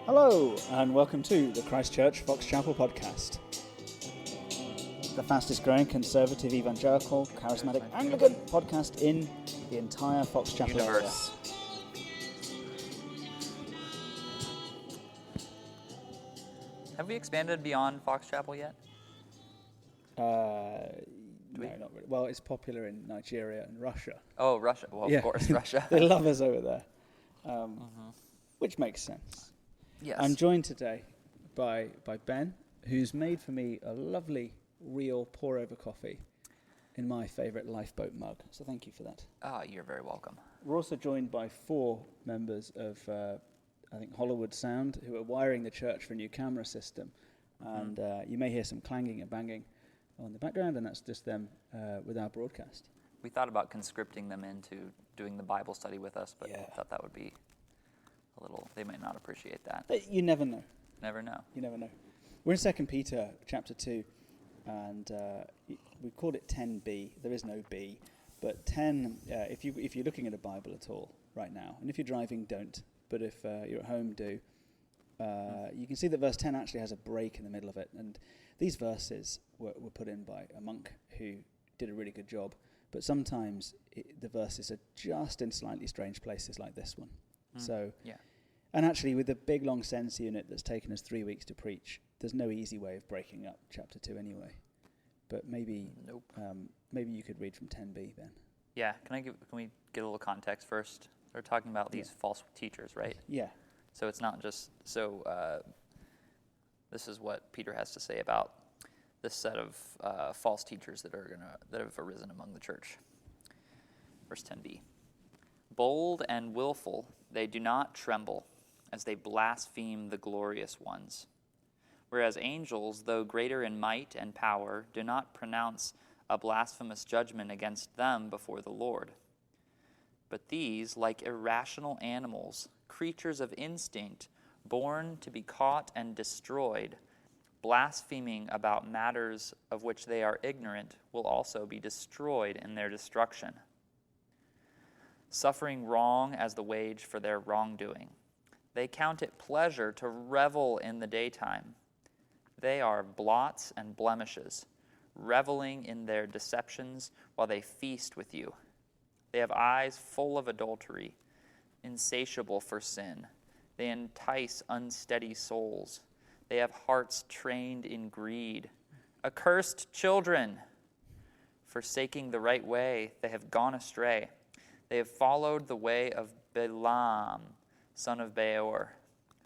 Hello, and welcome to the Christchurch Fox Chapel podcast. The fastest growing conservative, evangelical, charismatic, Anglican podcast in the entire Fox Chapel universe. Have we expanded beyond Fox Chapel yet? No, not really. Well, it's popular in Nigeria and Russia. Oh, Russia. Well, Yeah. of course, Russia. They love us over there, which makes sense. Yes. I'm joined today by Ben, who's made for me a lovely, real pour-over coffee in my favourite lifeboat mug. So thank you for that. You're very welcome. We're also joined by 4 members of, I think, Hollywood Sound, who are wiring the church for a new camera system. And you may hear some clanging and banging on the background, and that's just them with our broadcast. We thought about conscripting them into doing the Bible study with us, but thought that would be a little, they might not appreciate that. But you never know. Never know. You never know. We're in 2 Peter chapter 2, and we called it 10b. There is no B, but 10, if you're looking at a Bible at all right now, and if you're driving, don't, but if you're at home, do, you can see that verse 10 actually has a break in the middle of it, and these verses were put in by a monk who did a really good job, but sometimes the verses are just in slightly strange places like this one. So, and actually with the big long sense unit that's taken us 3 weeks to preach, there's no easy way of breaking up chapter 2 anyway. But maybe maybe you could read from 10b, Ben. Yeah, can we get a little context first? We're talking about these false teachers, right? Yeah. So it's not just, this is what Peter has to say about this set of false teachers that have arisen among the church. Verse 10b. Bold and willful, they do not tremble as they blaspheme the glorious ones. Whereas angels, though greater in might and power, do not pronounce a blasphemous judgment against them before the Lord. But these, like irrational animals, creatures of instinct, born to be caught and destroyed, blaspheming about matters of which they are ignorant, will also be destroyed in their destruction. Suffering wrong as the wage for their wrongdoing. They count it pleasure to revel in the daytime. They are blots and blemishes, reveling in their deceptions while they feast with you. They have eyes full of adultery, insatiable for sin. They entice unsteady souls. They have hearts trained in greed. Accursed children! Forsaking the right way, they have gone astray. They have followed the way of Balaam, son of Beor,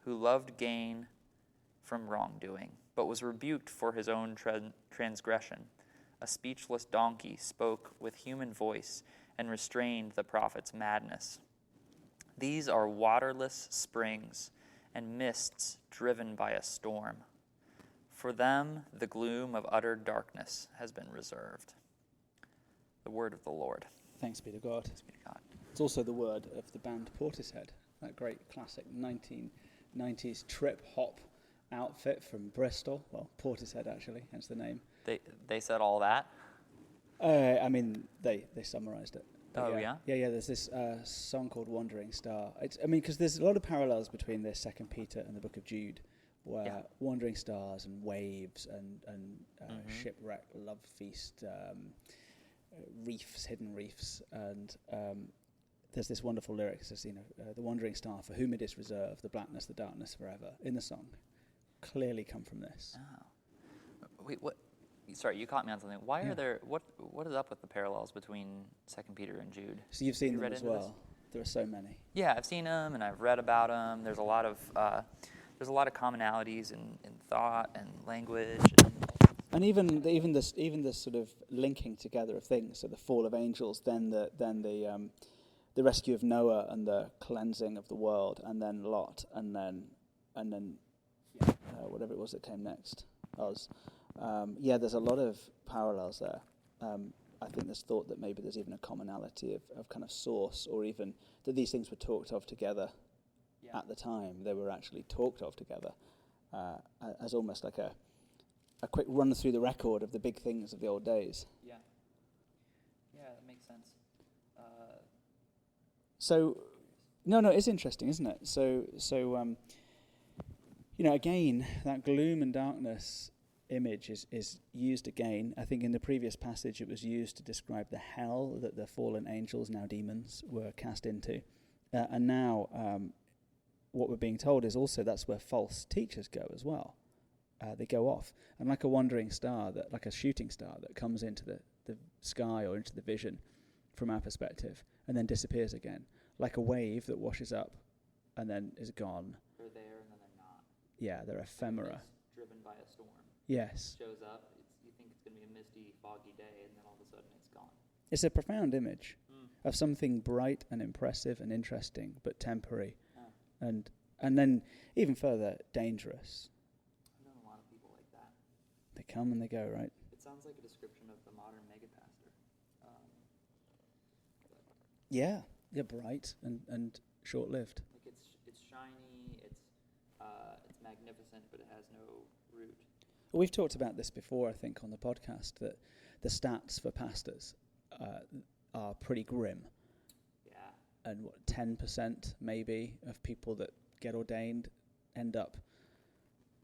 who loved gain from wrongdoing, but was rebuked for his own transgression. A speechless donkey spoke with human voice and restrained the prophet's madness. These are waterless springs and mists driven by a storm. For them, the gloom of utter darkness has been reserved. The word of the Lord. Thanks be to God. Thanks be to God. It's also the word of the band Portishead, that great classic 1990s trip-hop outfit from Bristol. Well, Portishead, actually, hence the name. They said all that? I mean, they summarised it. But Yeah, there's this song called Wandering Star. Because there's a lot of parallels between this 2 Peter and the book of Jude, where wandering stars and waves and shipwreck, love feast, reefs, hidden reefs, and there's this wonderful lyric that says, the wandering star for whom it is reserved, the blackness, the darkness forever, in the song, clearly come from this. Oh. Wait, what? Sorry, you caught me on something. Why are there, what is up with the parallels between 2 Peter and Jude? So you've seen them as well? This? There are so many. Yeah, I've seen them and I've read about them. There's a lot of commonalities in thought and language. And even this sort of linking together of things. So the fall of angels, then the rescue of Noah and the cleansing of the world, and then Lot, and then whatever it was that came next, us. There's a lot of parallels there. I think there's thought that maybe there's even a commonality of kind of source, or even that these things were talked of together at the time. They were actually talked of together as almost like a quick run through the record of the big things of the old days. Yeah, that makes sense. So, no, it's interesting, isn't it? So Again, that gloom and darkness image is used again. I think in the previous passage it was used to describe the hell that the fallen angels, now demons, were cast into. And now what we're being told is also that's where false teachers go as well. They go off. And like a wandering star, like a shooting star that comes into the sky or into the vision from our perspective and then disappears again. Like a wave that washes up and then is gone. They're there and then they're not. Yeah, they're ephemera. It's driven by a storm. Yes. Shows up, you think it's going to be a misty, foggy day, and then all of a sudden it's gone. It's a profound image of something bright and impressive and interesting, but temporary. And then even further, dangerous. I've known a lot of people like that. They come and they go, right? It sounds like a description of the modern megapastor. Yeah, bright and short-lived. Like it's shiny, it's magnificent, but it has no root. Well, we've talked about this before, I think, on the podcast, that the stats for pastors are pretty grim. Yeah. And 10% maybe of people that get ordained end up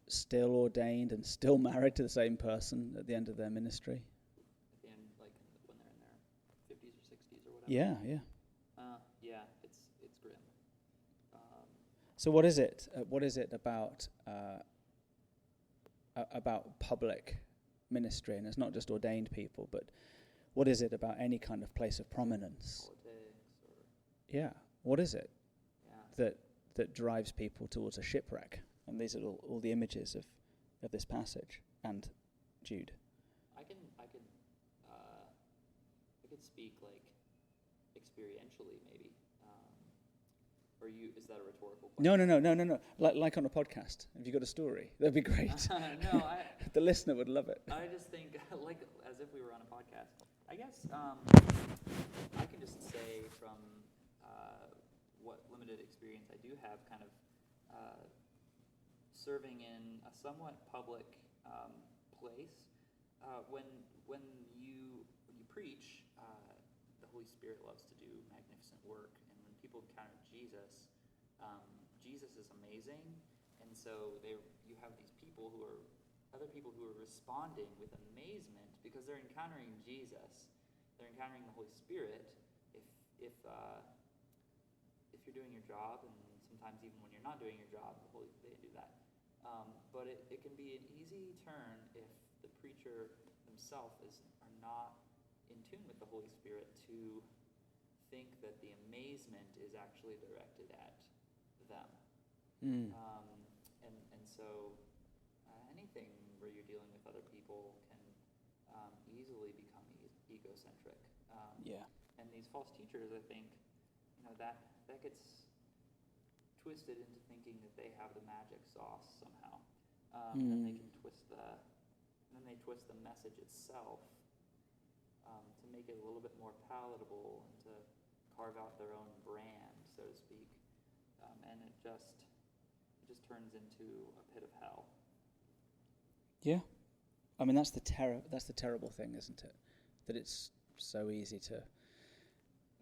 still ordained and still married to the same person at the end of their ministry. At the end, like when they're in their 50s or 60s or whatever. Yeah. Yeah, it's grim. So what is it? What is it about public ministry? And it's not just ordained people, but what is it about any kind of place of prominence? Politics or... Yeah. What is it Yeah. that drives people towards a shipwreck? And these are all the images of this passage and Jude. I could speak like experientially maybe. Or is that a rhetorical question? No. Like on a podcast. Have you got a story? That'd be great. No, the listener would love it. I just think like as if we were on a podcast. I guess I can just say from what limited experience I do have, kind of serving in a somewhat public place. When you preach, the Holy Spirit loves to do magnificent work, and when people encounter Jesus, Jesus is amazing, and so you have these other people who are responding with amazement because they're encountering Jesus, they're encountering the Holy Spirit. If you're doing your job, and sometimes even when you're not doing your job, they do that. But it can be an easy turn if the preacher themselves are not in tune with the Holy Spirit to think that the amazement is actually directed at them. And so anything where you're dealing with other people can easily become egocentric. And these false teachers, I think, that gets twisted into thinking that they have the magic sauce somehow. And they can twist the message itself to make it a little bit more palatable and to carve out their own brand, so to speak. And it just turns into a pit of hell. Yeah. I mean, that's the terrible thing, isn't it? That it's so easy to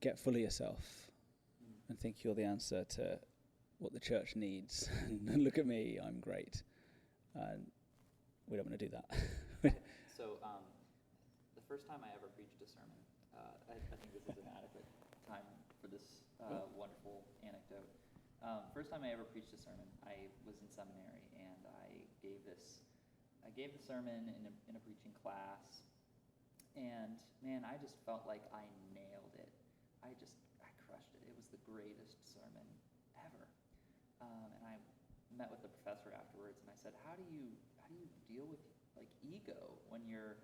get full of yourself and think you're the answer to what the church needs. And look at me, I'm great. And we don't want to do that. So the first time I ever preached a sermon, I think this is an adequate time for this wonderful anecdote. First time I ever preached a sermon, I was in seminary, and I gave the sermon in a preaching class, and man, I just felt like I nailed it. I crushed it. It was the greatest sermon ever. And I met with the professor afterwards, and I said, "How do you deal with like ego when you're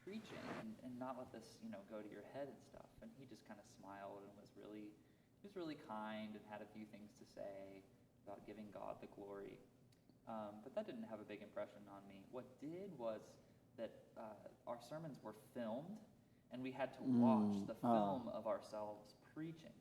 preaching and not let this go to your head and stuff?" And he just kind of smiled and was really kind and had a few things to say about giving God the glory. But that didn't have a big impression on me. What did was that our sermons were filmed, and we had to watch the film of ourselves preaching.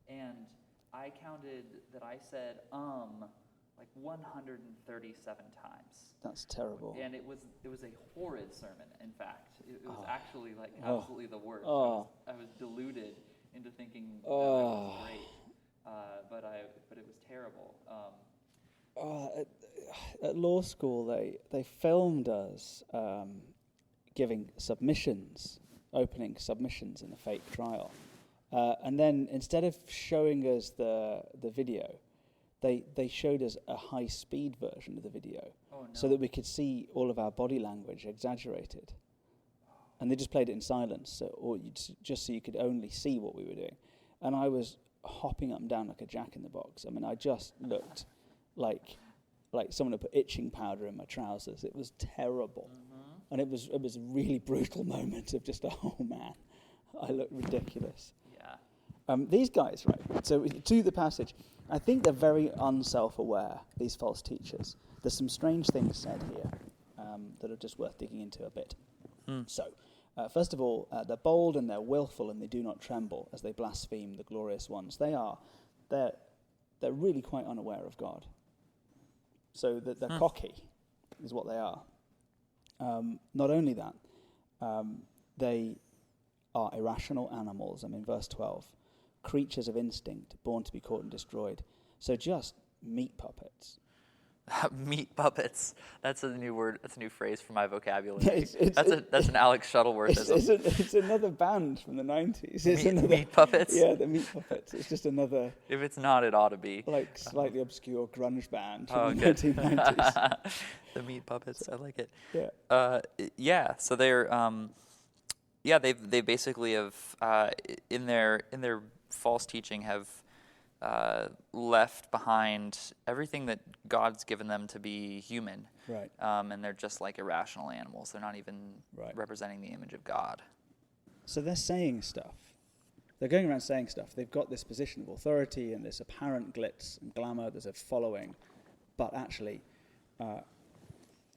And I counted that I said like 137 times. That's terrible. And it was a horrid sermon, in fact. It was actually like absolutely the worst. I was deluded into thinking that it was great. But it was terrible. At law school, they filmed us giving submissions, opening submissions in a fake trial. And then instead of showing us the video, they showed us a high-speed version of the video so that we could see all of our body language exaggerated. And they just played it in silence, just so you could only see what we were doing. And I was hopping up and down like a jack in the box. I mean, I just looked like someone had put itching powder in my trousers. It was terrible. Mm-hmm. And it was a really brutal moment of just, oh man, I look ridiculous. Yeah. These guys, right, so to the passage, I think they're very unself-aware, these false teachers. There's some strange things said here that are just worth digging into a bit. So, first of all, they're bold and they're willful and they do not tremble as they blaspheme the glorious ones. They're really quite unaware of God. So that they're cocky is what they are. Not only that, they are irrational animals. I mean, verse 12, creatures of instinct, born to be caught and destroyed. So just meat puppets. Meat puppets. That's a new word. That's a new phrase for my vocabulary. That's an Alex Shuttleworthism. It's another band from the 90s. Meat puppets? Yeah, the Meat Puppets. It's just another... If it's not, it ought to be. Like slightly obscure grunge band from the 1990s. The Meat Puppets. I like it. Yeah. So they're... they basically have, in their false teaching, have left behind everything that God's given them to be human. Right. And they're just like irrational animals. They're not even representing the image of God. So they're saying stuff. They're going around saying stuff. They've got this position of authority and this apparent glitz and glamour. There's a following. But actually,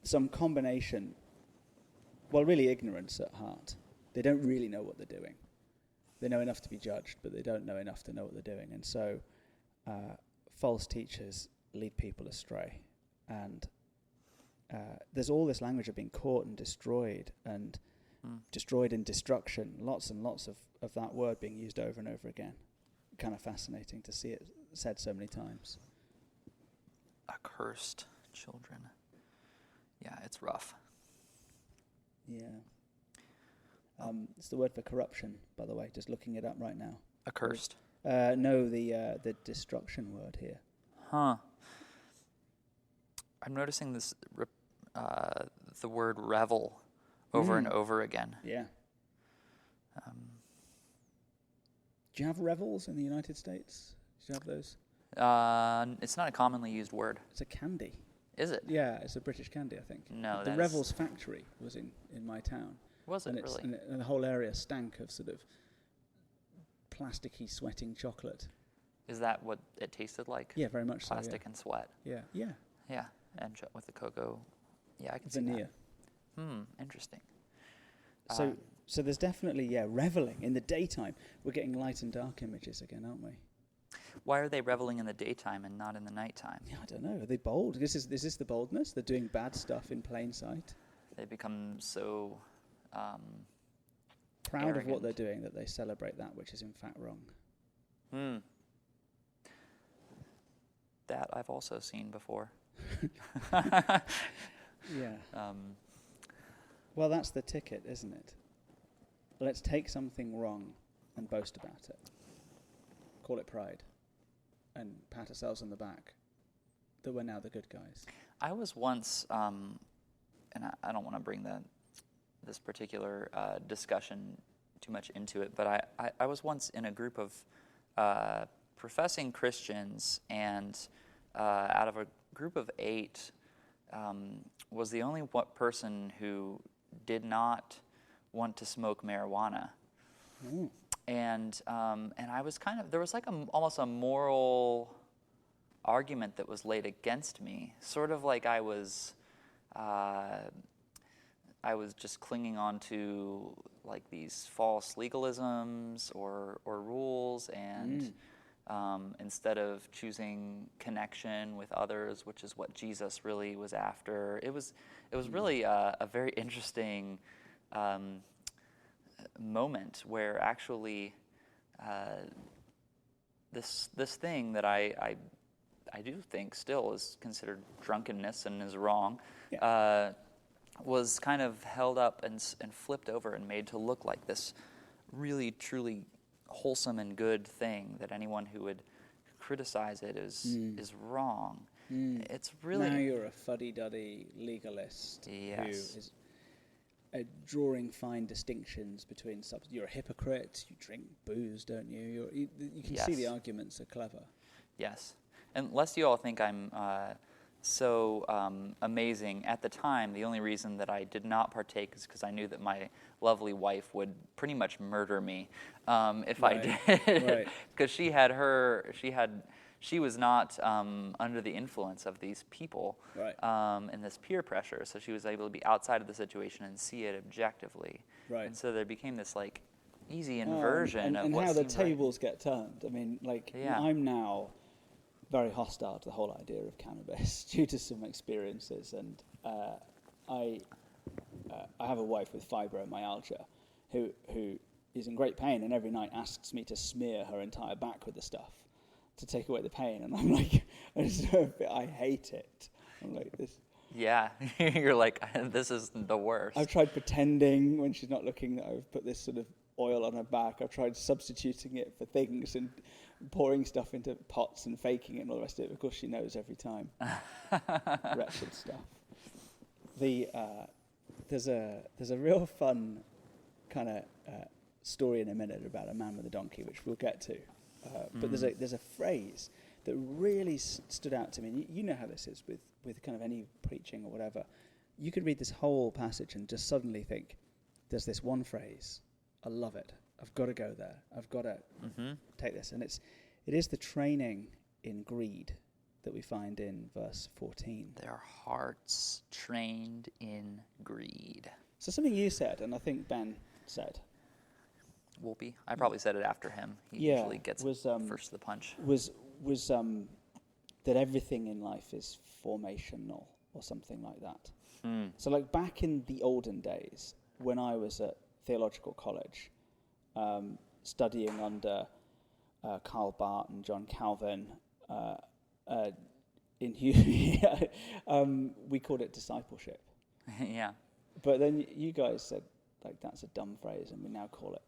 some combination, well, really ignorance at heart. They don't really know what they're doing. They know enough to be judged, but they don't know enough to know what they're doing. And so false teachers lead people astray. And there's all this language of being caught and destroyed destroyed in destruction. Lots and lots of that word being used over and over again. Kind of fascinating to see it said so many times. Accursed children. Yeah, it's rough. Yeah. It's the word for corruption, by the way, just looking it up right now. Accursed? No, the destruction word here. Huh. I'm noticing this, the word revel over and over again. Yeah. Do you have revels in the United States? Do you have those? It's not a commonly used word. It's a candy. Is it? Yeah, it's a British candy, I think. No, the Revels factory was in my town. Was it really? And the whole area stank of sort of plasticky, sweating chocolate. Is that what it tasted like? Yeah, very much Plastic and sweat. Yeah. Yeah, and with the cocoa. Yeah, I can Vanilla. see that. Interesting. So there's definitely, reveling in the daytime. We're getting light and dark images again, aren't we? Why are they reveling in the daytime and not in the nighttime? Yeah, I don't know. Are they bold? Is this the boldness? They're doing bad stuff in plain sight? They become so proud arrogant. of what they're doing that they celebrate that which is in fact wrong. That I've also seen before. Yeah. Well, that's the ticket, isn't it? Let's take something wrong and boast about it. Call it pride. And pat ourselves on the back that we're now the good guys. I was once, and I don't want to bring this particular discussion too much into it, but I was once in a group of professing Christians, and out of a group of 8, was the only person who did not want to smoke marijuana. And I was there was like almost a moral argument that was laid against me, sort of like I was just clinging on to like these false legalisms or rules, and instead of choosing connection with others, which is what Jesus really was after. It was really a very interesting moment where actually this thing that I I do think still is considered drunkenness and is wrong, Yeah. was kind of held up and flipped over and made to look like this really, truly wholesome and good thing that anyone who would criticize it is wrong. It's really... Now you're a fuddy-duddy legalist who Yes. is drawing fine distinctions between you're a hypocrite, you drink booze, don't you? You can see the arguments are clever. Yes. And lest you all think I'm so amazing, at the time, the only reason that I did not partake is because I knew that my lovely wife would pretty much murder me if I did. Right. Because she was not under the influence of these people and this peer pressure, so she was able to be outside of the situation and see it objectively. Right. And so there became this like easy inversion of and what how the seemed right. tables get turned. I mean, like I'm now very hostile to the whole idea of cannabis due to some experiences, and I have a wife with fibromyalgia who is in great pain, and every night asks me to smear her entire back with the stuff to take away the pain, and I'm like, I hate it. I'm like this. Yeah, you're like, this is the worst. I've tried pretending when she's not looking that I've put this sort of oil on her back. I've tried substituting it for things and pouring stuff into pots and faking it and all the rest of it. Of course, she knows every time. Wretched stuff. There's a real fun kind of story in a minute about a man with a donkey, which we'll get to. But there's a phrase that really stood out to me. And you know how this is with kind of any preaching or whatever. You could read this whole passage and just suddenly think, there's this one phrase, I love it. I've got to go there. I've got to take this. And it is the training in greed that we find in verse 14. Their hearts trained in greed. So something you said, and I think Ben said. Wolpe. I probably said it after him. He usually gets first to the punch. Was that everything in life is formational or something like that. So like back in the olden days, when I was at theological college, studying under Karl Barth and John Calvin, we called it discipleship. Yeah. But then you guys said, like, that's a dumb phrase, and we now call it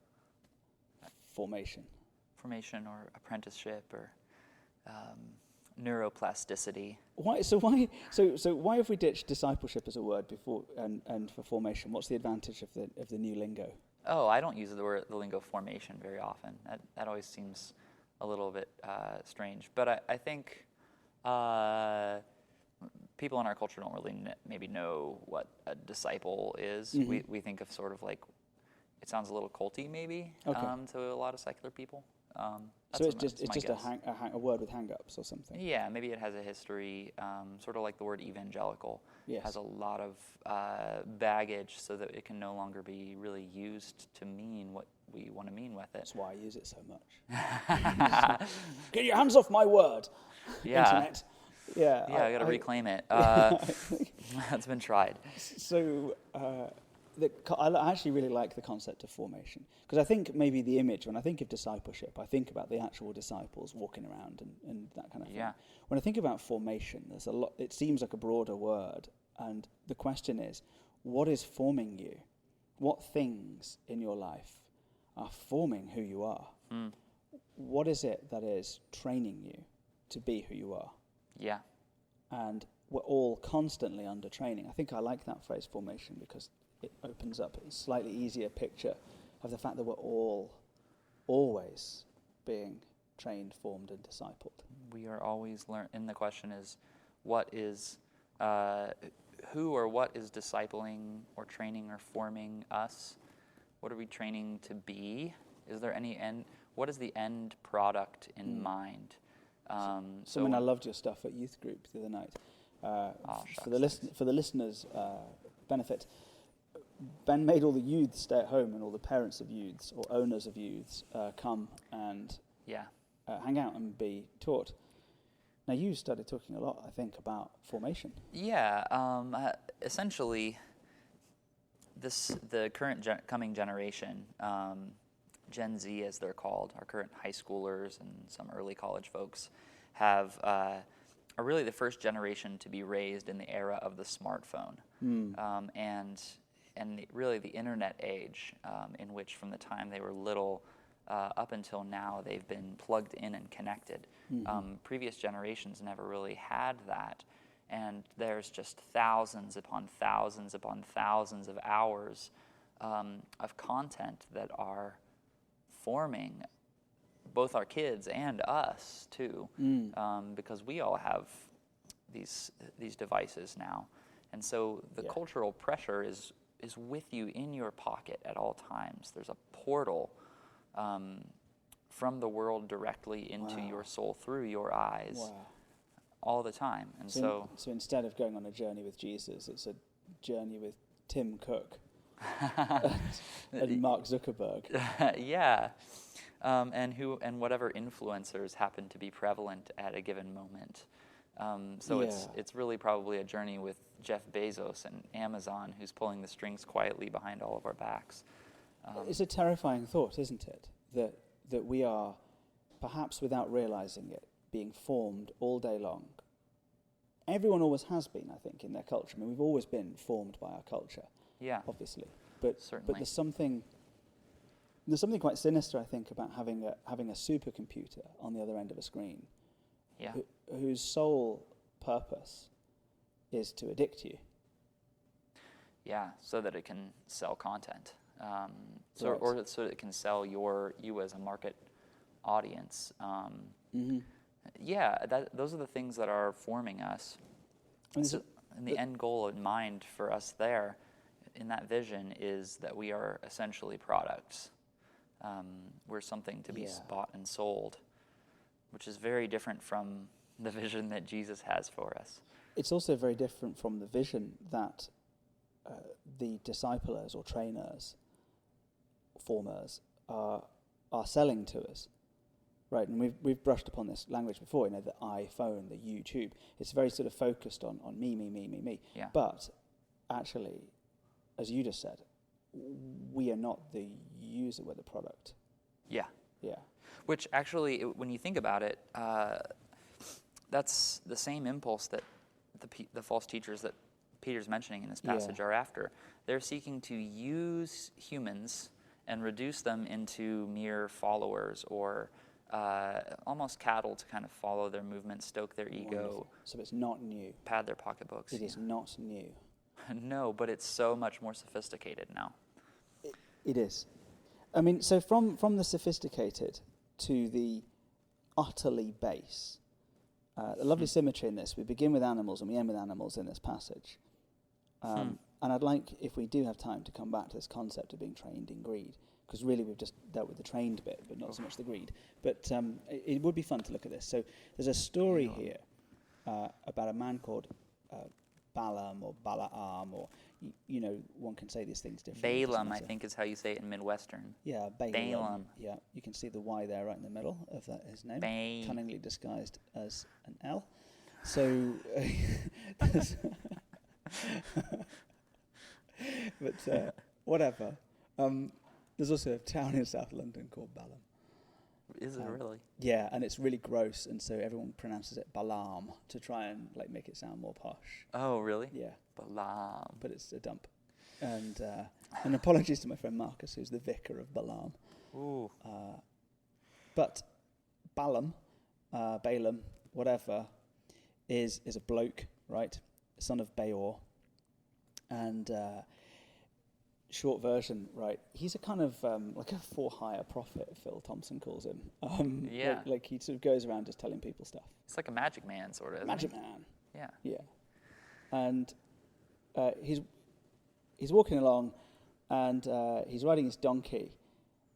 formation. Formation or apprenticeship or neuroplasticity. Why have we ditched discipleship as a word before and for formation? What's the advantage of the new lingo? Oh, I don't use the lingo formation very often. That always seems a little bit strange. But I think people in our culture don't really maybe know what a disciple is. Mm-hmm. We think of sort of like, it sounds a little culty maybe to a lot of secular people. So it's just a word with hang-ups or something? Yeah, maybe it has a history, sort of like the word evangelical. Yes. Has a lot of baggage so that it can no longer be really used to mean what we want to mean with it. That's why I use it so much. Get your hands off my word, Internet. Yeah, I got to reclaim it. That's been tried. So I actually really like the concept of formation, because I think maybe the image, when I think of discipleship, I think about the actual disciples walking around and that kind of thing. Yeah. When I think about formation, there's a lot. It seems like a broader word, and the question is, what is forming you? What things in your life are forming who you are? What is it that is training you to be who you are? Yeah. And we're all constantly under training. I think I like that phrase, formation, because it opens up a slightly easier picture of the fact that we're all always being trained, formed, and discipled. We are always learning. And the question is, what is, who or what is discipling or training or forming us? What are we training to be? Is there any end? What is the end product in mind? I loved your stuff at youth group the other night. For the listeners' benefit, Ben made all the youths stay at home, and all the parents of youths or owners of youths come and hang out and be taught. Now, you started talking a lot, I think, about formation. Yeah, essentially, the current coming generation, Gen Z as they're called, our current high schoolers and some early college folks, have are really the first generation to be raised in the era of the smartphone, and really the internet age, in which from the time they were little up until now they've been plugged in and connected. Previous generations never really had that, and there's just thousands upon thousands upon thousands of hours of content that are forming both our kids and us too, because we all have these devices now, and so the cultural pressure is with you in your pocket at all times. There's a portal from the world directly into your soul through your eyes all the time, and so instead of going on a journey with Jesus, it's a journey with Tim Cook and Mark Zuckerberg. Yeah. And whatever influencers happen to be prevalent at a given moment. It's really probably a journey with Jeff Bezos and Amazon, who's pulling the strings quietly behind all of our backs. It's a terrifying thought, isn't it? That we are, perhaps without realizing it, being formed all day long. Everyone always has been, I think, in their culture. I mean, we've always been formed by our culture. Yeah, obviously. But there's something quite sinister, I think, about having a supercomputer on the other end of a screen, whose sole purpose is to addict you. Yeah, so that it can sell content, so that it can sell you as a market audience. Yeah, those are the things that are forming us. And the end goal in mind for us there, in that vision, is that we are essentially products. We're something to be bought and sold, which is very different from the vision that Jesus has for us. It's also very different from the vision that the disciplers or trainers, formers, are selling to us. Right, and we've brushed upon this language before, the iPhone, the YouTube. It's very sort of focused on me. Yeah. But actually, as you just said, we are not the user, we're the product. Yeah. Yeah. Which actually, when you think about it, that's the same impulse that the false teachers that Peter's mentioning in this passage are after. They're seeking to use humans and reduce them into mere followers, or almost cattle to kind of follow their movement, stoke their ego. Wonderful. So it's not new. Pad their pocketbooks. It is not new. No, but it's so much more sophisticated now. It is. I mean, so from the sophisticated to the utterly base, a lovely symmetry in this. We begin with animals and we end with animals in this passage. And I'd like, if we do have time, to come back to this concept of being trained in greed, because really we've just dealt with the trained bit, but not so much the greed. But it would be fun to look at this. So there's a story here about a man called Balaam or Balaam, or, one can say these things differently. Balaam, I think, is how you say it in Midwestern. Yeah, Balaam. Yeah, you can see the Y there right in the middle of his name, cunningly disguised as an L. So, but whatever. There's also a town in South London called Balaam. Is it really? Yeah, and it's really gross, and so everyone pronounces it Balaam to try and make it sound more posh. Oh, really? Yeah. Balaam. But it's a dump. And apologies to my friend Marcus, who's the vicar of Balaam. Ooh. But Balaam, whatever, is a bloke, right? Son of Beor. And short version, right? He's a kind of like a for-hire prophet, Phil Thompson calls him. Yeah. Like he sort of goes around just telling people stuff. It's like a magic man, sort of. Magic man. Yeah. Yeah. And he's walking along, and he's riding his donkey,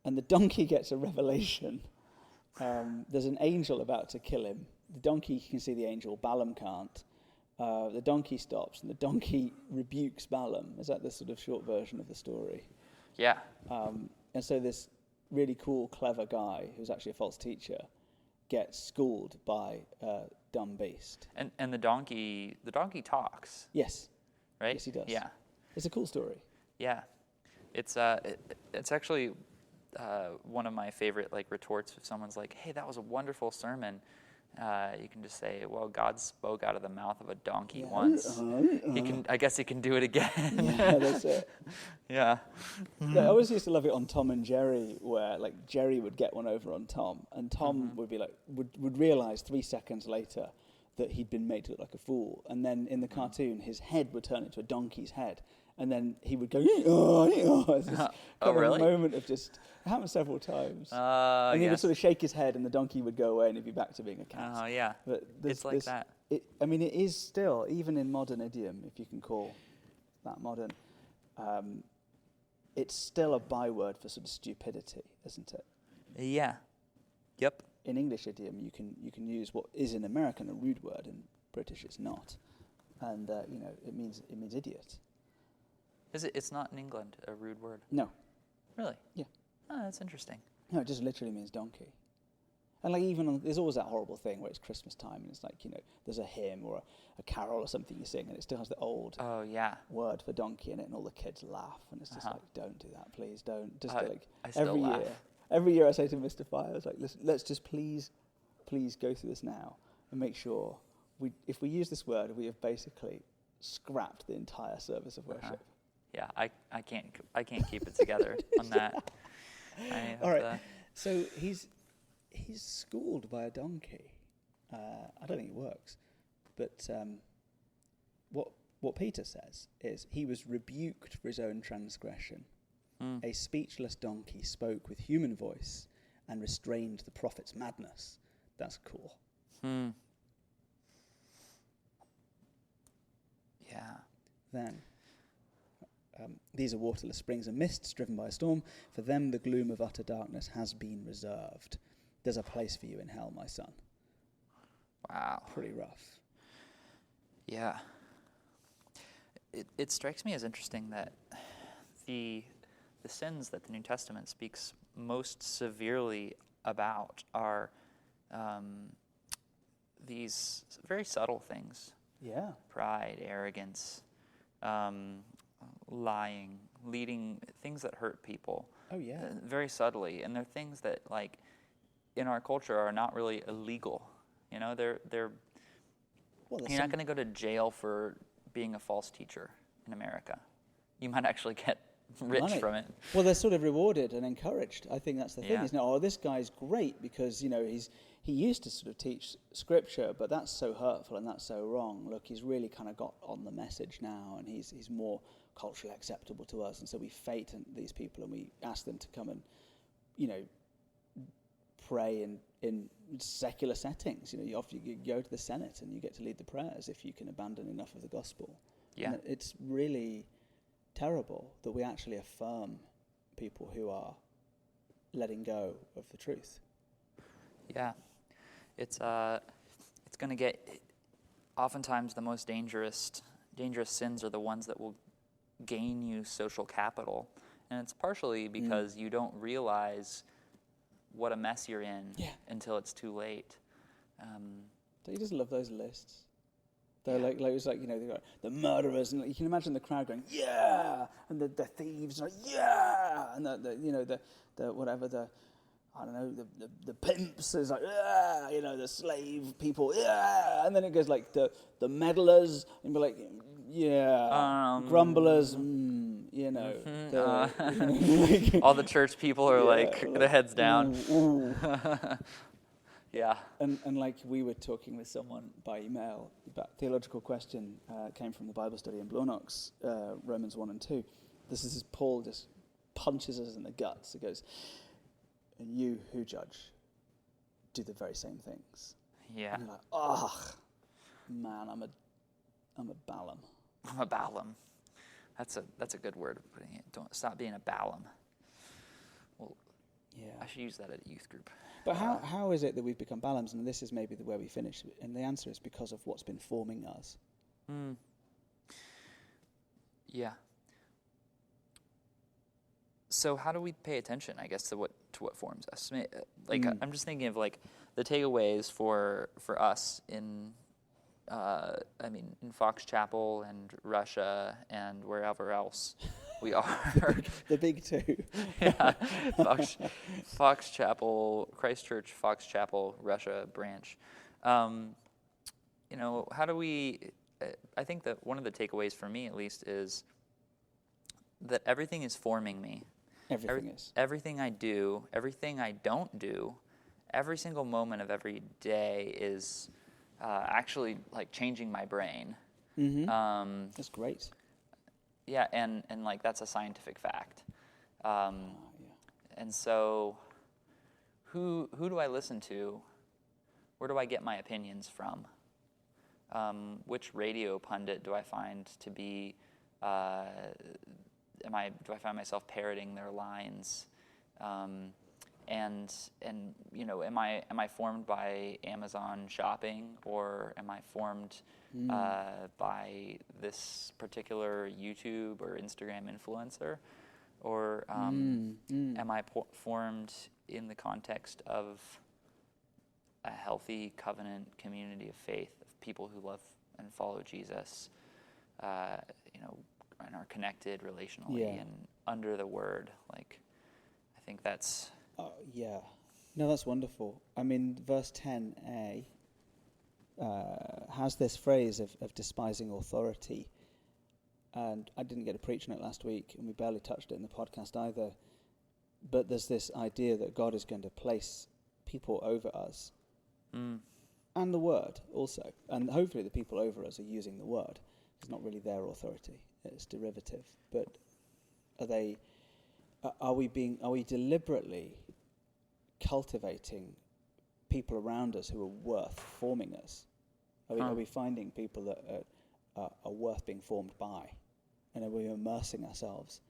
and the donkey gets a revelation. There's an angel about to kill him. The donkey can see the angel. Balaam can't. The donkey stops, and the donkey rebukes Balaam. Is that the sort of short version of the story? Yeah. And so this really cool, clever guy, who's actually a false teacher, gets schooled by a dumb beast. And the donkey talks. Yes. Right? Yes, he does. Yeah. It's a cool story. Yeah. It's actually one of my favorite retorts if someone's like, "Hey, that was a wonderful sermon." You can just say, well, God spoke out of the mouth of a donkey once. I guess he can do it again. Yeah, that's it. Yeah. I always used to love it on Tom and Jerry, where like Jerry would get one over on Tom, and Tom would be like would realize 3 seconds later that he'd been made to look like a fool, and then in the cartoon his head would turn into a donkey's head, and then he would go, it's this kind of really? moment of just, it happened several times. And he would sort of shake his head and the donkey would go away and he'd be back to being a cat. Oh, yeah. But It's like that. It is still, even in modern idiom, if you can call that modern, it's still a byword for sort of stupidity, isn't it? Yeah. Yep. In English idiom, you can use what is in American a rude word, in British it's not. And, it means idiot. Is it? It's not in England a rude word. No. Really? Yeah. Oh, that's interesting. No, it just literally means donkey. And like there's always that horrible thing where it's Christmas time and it's like, there's a hymn or a carol or something you sing and it still has the old word for donkey in it and all the kids laugh and it's just like, don't do that, please don't. Just I still laugh. Every year I say to Mr. Fire, I was like, listen, let's just please go through this now and make sure if we use this word, we have basically scrapped the entire service of worship. Yeah, I can't keep it together on that. All right. So he's schooled by a donkey. I don't think it works, but what Peter says is he was rebuked for his own transgression. A speechless donkey spoke with human voice and restrained the prophet's madness. That's cool. Yeah. Then. These are waterless springs and mists driven by a storm. For them the gloom of utter darkness has been reserved. There's a place for you in hell, my son. Wow. Pretty rough. Yeah. It strikes me as interesting that the sins that the New Testament speaks most severely about are these very subtle things. Yeah. Pride, arrogance, lying, leading, things that hurt people. Oh, yeah. Very subtly. And they're things that, like, in our culture are not really illegal. They're well, you're not going to go to jail for being a false teacher in America. You might actually get rich from it. Well, they're sort of rewarded and encouraged. I think that's the thing. Yeah. Isn't it? Oh, this guy's great because, he used to sort of teach scripture, but that's so hurtful and that's so wrong. Look, he's really kind of got on the message now and he's more culturally acceptable to us. And so we fate these people and we ask them to come and, pray in secular settings. You go to the Senate and you get to lead the prayers if you can abandon enough of the gospel. Yeah. And it's really terrible that we actually affirm people who are letting go of the truth. Yeah. It's going to get, oftentimes the most dangerous sins are the ones that will gain you social capital. And it's partially because you don't realize what a mess you're in until it's too late. Don't you just love those lists? They're like it's like they've got the murderers, and you can imagine the crowd going yeah, and the thieves like yeah, and the whatever the I don't know the pimps is like yeah, the slave people yeah, and then it goes like the meddlers and be like yeah, grumblers. All the church people are like their heads down. Ooh. Yeah. And like we were talking with someone by email about theological question came from the Bible study in Blonox, Romans 1 and 2. This is Paul just punches us in the guts. He goes, and you who judge do the very same things. Yeah. And you're like, oh man, I'm a Balaam. I'm a Balaam. That's a good word of putting it. Don't stop being a Balaam. Well, yeah. I should use that at a youth group. But how is it that we've become Balaams? And this is maybe where we finish. And the answer is because of what's been forming us. Yeah. So how do we pay attention, I guess, to what forms us? I'm just thinking of like the takeaways for us in Fox Chapel and Russia and wherever else we are. The big two. Yeah, Fox Chapel, Christ Church, Fox Chapel, Russia branch. How do we, I think that one of the takeaways for me at least is that everything is forming me. Everything is. Everything I do, everything I don't do, every single moment of every day is actually like changing my brain. Mm-hmm. That's great. Yeah, and like that's a scientific fact. Yeah. And so who do I listen to? Where do I get my opinions from? Which radio pundit do I find to be? Do I find myself parroting their lines? And am I formed by Amazon shopping, or am I formed by this particular YouTube or Instagram influencer, or am I formed in the context of a healthy covenant community of faith of people who love and follow Jesus, and are connected relationally and under the Word? Like, I think that's... Yeah. No, that's wonderful. I mean, verse 10a has this phrase of despising authority. And I didn't get to preach on it last week, and we barely touched it in the podcast either. But there's this idea that God is going to place people over us. And the Word also. And hopefully the people over us are using the Word. It's not really their authority. It's derivative. But are we deliberately cultivating people around us who are worth forming us? Are we finding people that are worth being formed by? And are we immersing ourselves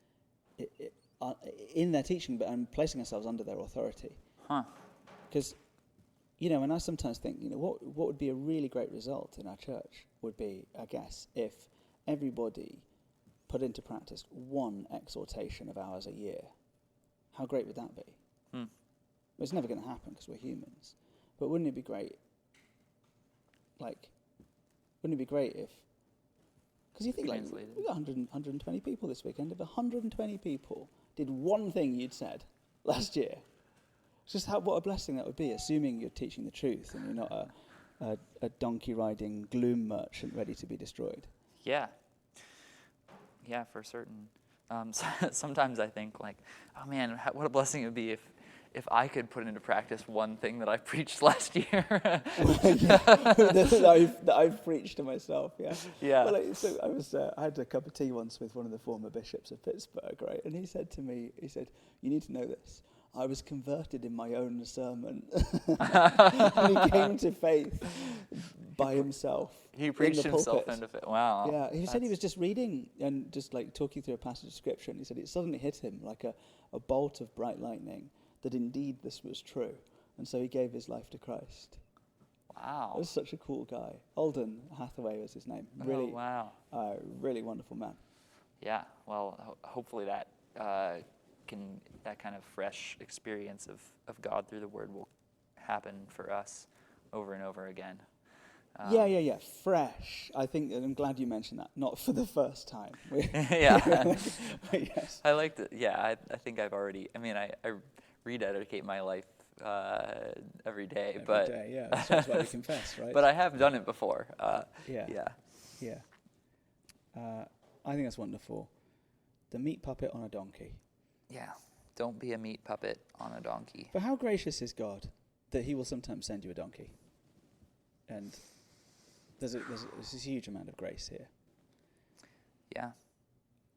in their teaching and placing ourselves under their authority? Because, and I sometimes think, what would be a really great result in our church would be, I guess, if everybody put into practice one exhortation of ours a year. How great would that be? It's never going to happen because we're humans. But wouldn't it be great? Wouldn't it be great if... Because you think, we got 120 people this weekend. If 120 people did one thing you'd said last year, it's just what a blessing that would be, assuming you're teaching the truth and you're not a donkey-riding gloom merchant ready to be destroyed. Yeah. Yeah, for certain. Sometimes I think, oh man, what a blessing it would be if I could put into practice one thing that I preached last year. that I've preached to myself, yeah. Yeah. Well, I had a cup of tea once with one of the former bishops of Pittsburgh, right? And he said to me, you need to know this. I was converted in my own sermon. And he came to faith by himself. He preached himself into faith. Wow. Yeah, he said he was just reading and just talking through a passage of scripture, and he said it suddenly hit him like a bolt of bright lightning that indeed this was true. And so he gave his life to Christ. Wow. He was such a cool guy. Alden Hathaway was his name. Really, wow. Really wonderful man. Yeah, well, hopefully that kind of fresh experience of God through the Word will happen for us over and over again. Yeah. Fresh. I think I'm glad you mentioned that. Not for the first time. Yeah. Yes. I like to. Yeah, I think I've already. I mean, I rededicate my life every day. Every day, yeah. That's why we confess, right? But I have done it before. Yeah. I think that's wonderful. The meat puppet on a donkey. Yeah. Don't be a meat puppet on a donkey. But how gracious is God that he will sometimes send you a donkey? And there's a huge amount of grace here. Yeah.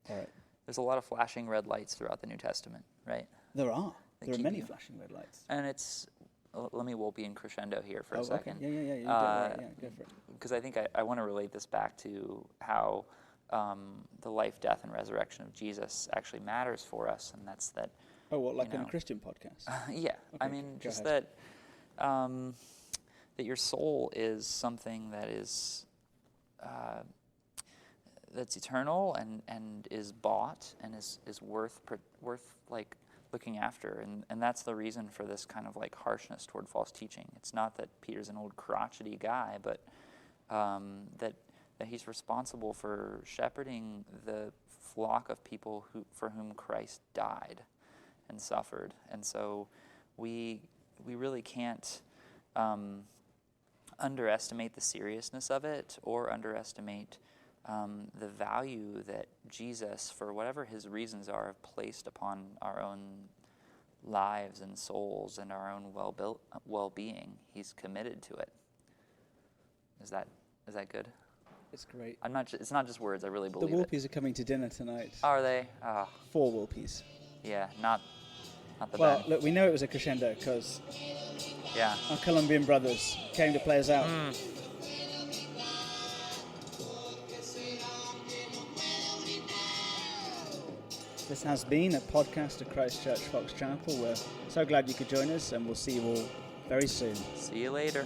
All right. There's a lot of flashing red lights throughout the New Testament, right? There are. There are many flashing red lights. And it's... we'll be in crescendo here for a second. Okay. Yeah. Go for it. Because I think I want to relate this back to how the life, death, and resurrection of Jesus actually matters for us, and that's that... Oh, what, like in a Christian podcast? Yeah. Okay, I mean, just ahead. That your soul is something that is... that's eternal and is bought and is worth looking after, and that's the reason for this kind of harshness toward false teaching. It's not that Peter's an old crotchety guy, but that he's responsible for shepherding the flock of people for whom Christ died and suffered, and so we really can't underestimate the seriousness of it or underestimate the value that Jesus, for whatever his reasons are, have placed upon our own lives and souls and our own well-being. He's committed to it. Is that good? It's great. It's not just words. I really The believe it. Wolpies are coming to dinner tonight. Are they? 4 Wolpies. Yeah, not the Well, bad. look, we know it was a crescendo because Yeah. our Colombian brothers came to play us out. This has been a podcast of Christ Church Fox Chapel. We're so glad you could join us, and we'll see you all very soon. See you later.